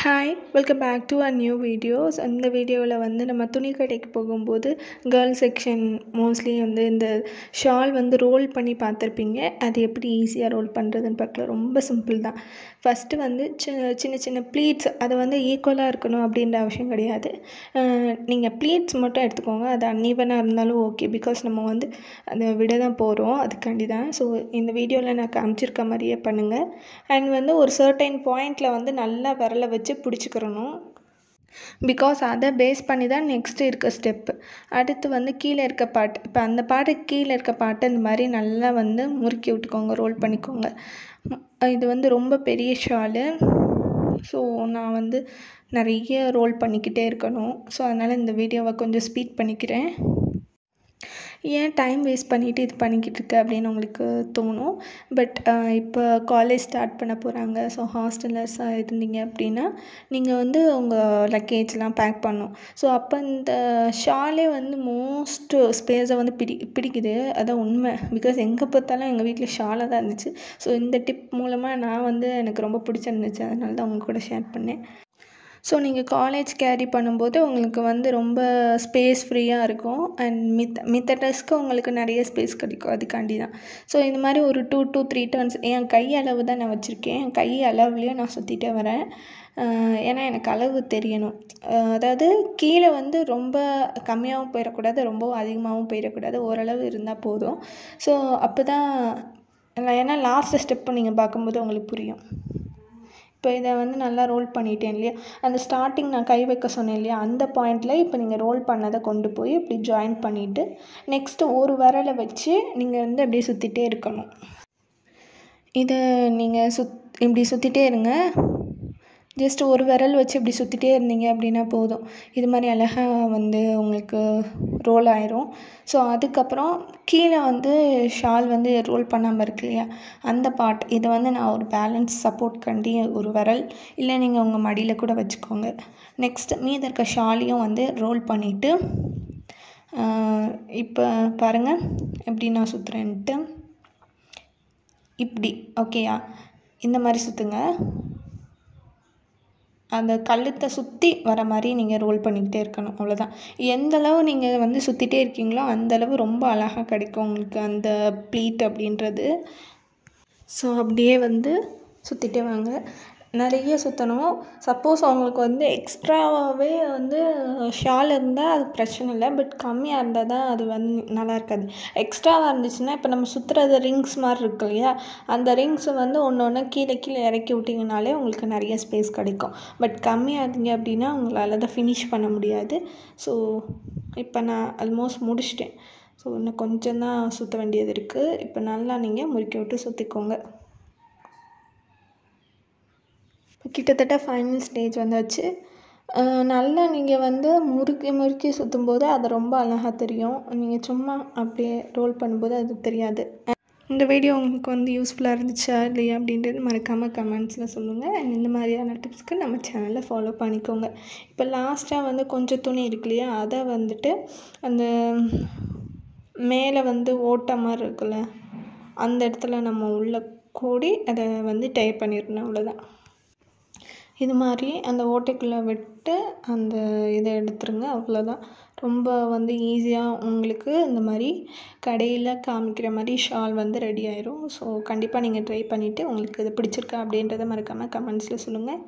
Hi welcome back to a new videos. இந்த வீடியோவில் வந்து நம்ம துணி கடைக்கு போகும்போது கேர்ள்ஸ் செக்ஷன் மோஸ்ட்லி வந்து இந்த ஷால் வந்து ரோல் பண்ணி பார்த்துருப்பீங்க. அது எப்படி ஈஸியாக ரோல் பண்ணுறதுன்னு பார்க்கலாம். ரொம்ப சிம்பிள் தான். ஃபஸ்ட்டு வந்து சின்ன சின்ன ப்ளீட்ஸ் அது வந்து ஈக்குவலாக இருக்கணும் அப்படின்ற அவசியம் கிடையாது. நீங்கள் ப்ளீட்ஸ் மட்டும் எடுத்துக்கோங்க. அது அன்ஈவனாக இருந்தாலும் ஓகே, பிகாஸ் நம்ம வந்து அதை விட தான் போகிறோம், அதுக்காண்டி தான். ஸோ இந்த வீடியோவில் நான் காமிச்சிருக்க மாதிரியே பண்ணுங்கள். அண்ட் வந்து ஒரு சர்டைன் பாயிண்டில் வந்து நல்லா விரலை வச்சு பிடிச்சிக்கிறணும். பிகாஸ் அதை பேஸ் பண்ணி தான் நெக்ஸ்ட்டு இருக்க ஸ்டெப்பு. அடுத்து வந்து கீழே இருக்க பாட்டு, இப்போ அந்த பாட்டுக்கு கீழே இருக்க பாட்டை இந்த மாதிரி நல்லா வந்து முறுக்கி விட்டுக்கோங்க, ரோல் பண்ணிக்கோங்க. இது வந்து ரொம்ப பெரிய ஷாலு. ஸோ நான் வந்து நிறைய ரோல் பண்ணிக்கிட்டே இருக்கணும். ஸோ அதனால் இந்த வீடியோவை கொஞ்சம் ஸ்பீட் பண்ணிக்கிறேன். ஏன் டைம் வேஸ்ட் பண்ணிவிட்டு இது பண்ணிக்கிட்டு இருக்க அப்படின்னு உங்களுக்கு தோணும். பட் இப்போ காலேஜ் ஸ்டார்ட் பண்ண போகிறாங்க. ஸோ ஹாஸ்டலர்ஸாக இருந்தீங்க அப்படின்னா நீங்கள் வந்து உங்கள் லக்கேஜ்லாம் பேக் பண்ணணும். ஸோ அப்போ இந்த ஷாலே வந்து மோஸ்ட்டு ஸ்பேஸை வந்து பிடிக்குது. அதான் உண்மை. பிகாஸ் எங்கே பார்த்தாலும் எங்கள் வீட்டில் ஷாலாக தான் இருந்துச்சு. ஸோ இந்த டிப் மூலமாக நான் வந்து எனக்கு ரொம்ப பிடிச்சிருந்துச்சு, அதனால தான் உங்கள் கூட ஷேர் பண்ணேன். ஸோ நீங்கள் காலேஜ் கேரி பண்ணும்போது உங்களுக்கு வந்து ரொம்ப ஸ்பேஸ் ஃப்ரீயாக இருக்கும். அண்ட் மித்த ட்ரெஸ்க்கு உங்களுக்கு நிறைய ஸ்பேஸ் கிடைக்கும், அதுக்காண்டி தான். ஸோ இந்த மாதிரி ஒரு 2 to 3 டர்ன்ஸ் என் கை அளவு தான் நான் வச்சுருக்கேன். என் கை அளவுலேயே நான் சுற்றிட்டே வரேன். ஏன்னா எனக்கு அளவு தெரியணும். அதாவது கீழே வந்து ரொம்ப கம்மியாகவும் போயிடக்கூடாது, ரொம்பவும் அதிகமாகவும் போயிடக்கூடாது, ஓரளவு இருந்தால் போதும். ஸோ அப்போ தான், ஏன்னா லாஸ்ட் ஸ்டெப்பு நீங்கள் பார்க்கும்போது உங்களுக்கு புரியும். இப்போ இதை வந்து நல்லா ரோல் பண்ணிட்டேன் இல்லையா, அந்த ஸ்டார்டிங் நான் கை வைக்க சொன்னேன் இல்லையா, அந்த பாயிண்டில் இப்போ நீங்கள் ரோல் பண்ணதை கொண்டு போய் இப்படி ஜாயின் பண்ணிவிட்டு நெக்ஸ்ட்டு ஒரு விரலை வச்சு நீங்கள் வந்து அப்படியே சுற்றிட்டே இருக்கணும். இதை நீங்கள் இப்படி சுற்றிட்டே இருங்க. ஜஸ்ட் ஒரு விரல் வச்சு இப்படி சுற்றிட்டே இருந்தீங்க அப்படின்னா போதும். இது மாதிரி அழகாக வந்து உங்களுக்கு ரோல் ஆயிரும். ஸோ அதுக்கப்புறம் கீழே வந்து ஷால் வந்து ரோல் பண்ணாமல் இருக்கு இல்லையா, அந்த பார்ட் இதை வந்து நான் ஒரு பேலன்ஸ் சப்போர்ட் கண்டி ஒரு விரல், இல்லை நீங்கள் உங்கள் மடியில் கூட வச்சுக்கோங்க. நெக்ஸ்ட் மீதி இருக்க ஷாலையும் வந்து ரோல் பண்ணிவிட்டு இப்போ பாருங்கள் எப்படி நான் சுற்றுறேன்ட்டு. இப்படி ஓகேயா, இந்த மாதிரி சுற்றுங்க. அந்த கழுத்தை சுற்றி வர மாதிரி நீங்கள் ரோல் பண்ணிக்கிட்டே இருக்கணும், அவ்வளோதான். எந்தளவு நீங்கள் வந்து சுற்றிட்டே இருக்கீங்களோ அந்தளவு ரொம்ப அழகாக கிடைக்கும் உங்களுக்கு அந்த ப்ளீட் அப்படின்றது. ஸோ அப்படியே வந்து சுற்றிட்டே வாங்க, நிறைய சுற்றணும். சப்போஸ் அவங்களுக்கு வந்து எக்ஸ்ட்ராவாகவே வந்து ஷால் இருந்தால் அது பிரச்சனை இல்லை. பட் கம்மியாக இருந்தால் தான் அது வந்து நல்லா இருக்காது. எக்ஸ்ட்ராவாக இருந்துச்சுன்னா இப்போ நம்ம சுற்றுறது ரிங்ஸ் மாதிரி இருக்கு இல்லையா, அந்த ரிங்ஸை வந்து ஒன்று கீழே இறக்கி விட்டிங்கனாலே உங்களுக்கு நிறைய ஸ்பேஸ் கிடைக்கும். பட் கம்மியாக இருந்தீங்க அப்படின்னா உங்களால் அதை ஃபினிஷ் பண்ண முடியாது. ஸோ இப்போ நான் ஆல்மோஸ்ட் முடிச்சிட்டேன். ஸோ இன்னும் கொஞ்சம் தான் சுற்ற வேண்டியது இருக்குது. இப்போ நல்லா நீங்கள் முறுக்கி விட்டு சுற்றிக்கோங்க. கிட்டத்தட்ட ஃபைனல் ஸ்டேஜ் வந்தாச்சு. நல்லா நீங்கள் வந்து முறுக்கி சுற்றும்போது அது ரொம்ப அழகாக தெரியும். நீங்கள் சும்மா அப்படியே ரோல் பண்ணும்போது அது தெரியாது. இந்த வீடியோ உங்களுக்கு வந்து யூஸ்ஃபுல்லாக இருந்துச்சா இல்லையா அப்படின்றது மறக்காமல் கமெண்ட்ஸில் சொல்லுங்கள். அண்ட் இந்த மாதிரியான டிப்ஸ்க்கு நம்ம சேனலை ஃபாலோ பண்ணிக்கோங்க. இப்போ லாஸ்ட்டாக வந்து கொஞ்சம் துணி இருக்கு இல்லையா, அதை வந்துட்டு அந்த மேலே வந்து ஓட்டை மாதிரி இருக்குல்ல, அந்த இடத்துல நம்ம உள்ளே கூடி அதை வந்து டை பண்ணிடணும், அவ்வளோதான். இது மாதிரி அந்த ஓட்டைக்குள்ளே விட்டு அந்த இதை எடுத்துருங்க, அவ்வளோதான். ரொம்ப வந்து ஈஸியாக உங்களுக்கு இந்த மாதிரி கடையில் காமிக்கிற மாதிரி ஷால் வந்து ரெடி ஆயிரும். ஸோ கண்டிப்பாக நீங்கள் ட்ரை பண்ணிவிட்டு உங்களுக்கு இது பிடிச்சிருக்கா அப்படின்றத மறக்காமல் கமெண்ட்ஸில் சொல்லுங்கள்.